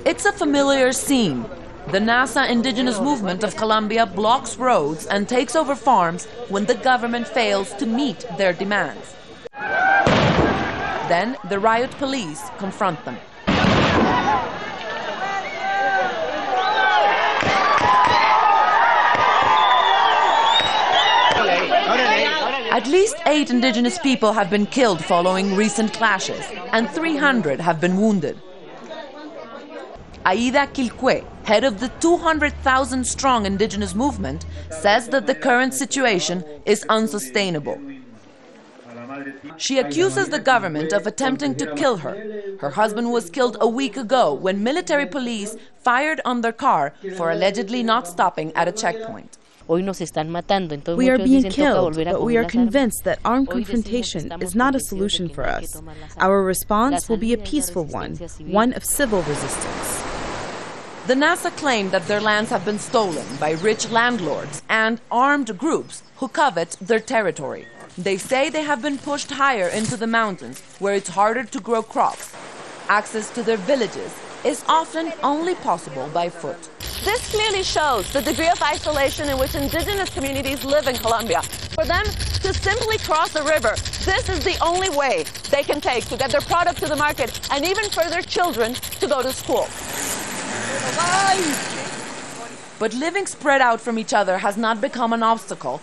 It's a familiar scene. The NASA indigenous movement of Colombia blocks roads and takes over farms when the government fails to meet their demands. Then the riot police confront them. At least 8 indigenous people have been killed following recent clashes, and 300 have been wounded. Aida Quilcue, head of the 200,000-strong indigenous movement, says that the current situation is unsustainable. She accuses the government of attempting to kill her. Her husband was killed a week ago when military police fired on their car for allegedly not stopping at a checkpoint. We are being killed, but we are convinced that armed confrontation is not a solution for us. Our response will be a peaceful one of civil resistance. The NASA claim that their lands have been stolen by rich landlords and armed groups who covet their territory. They say they have been pushed higher into the mountains, where it's harder to grow crops. Access to their villages is often only possible by foot. This clearly shows the degree of isolation in which indigenous communities live in Colombia. For them to simply cross the river, this is the only way they can take to get their product to the market and even for their children to go to school. But living spread out from each other has not become an obstacle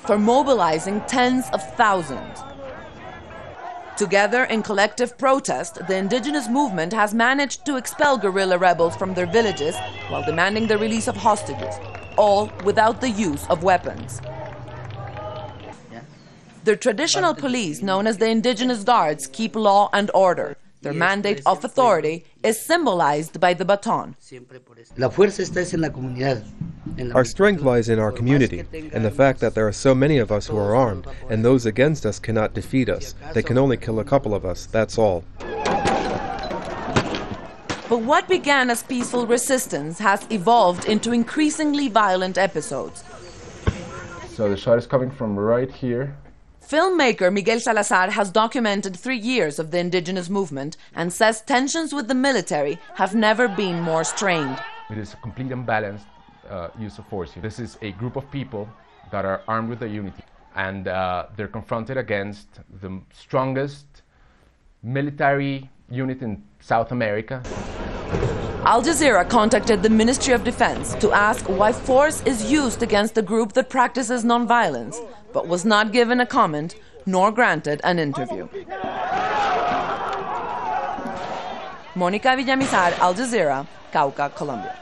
for mobilizing tens of thousands. Together in collective protest, the indigenous movement has managed to expel guerrilla rebels from their villages while demanding the release of hostages, all without the use of weapons. Their traditional police, known as the indigenous guards, keep law and order. Their mandate of authority is symbolized by the baton. Our strength lies in our community, and the fact that there are so many of us who are armed, and those against us cannot defeat us. They can only kill a couple of us, that's all. But what began as peaceful resistance has evolved into increasingly violent episodes. So the shot is coming from right here. Filmmaker Miguel Salazar has documented 3 years of the indigenous movement and says tensions with the military have never been more strained. It is a complete unbalanced use of force. This is a group of people that are armed with a unity, and they're confronted against the strongest military unit in South America. Al Jazeera contacted the Ministry of Defense to ask why force is used against a group that practices nonviolence, but was not given a comment nor granted an interview. Mónica Villamizar, Al Jazeera, Cauca, Colombia.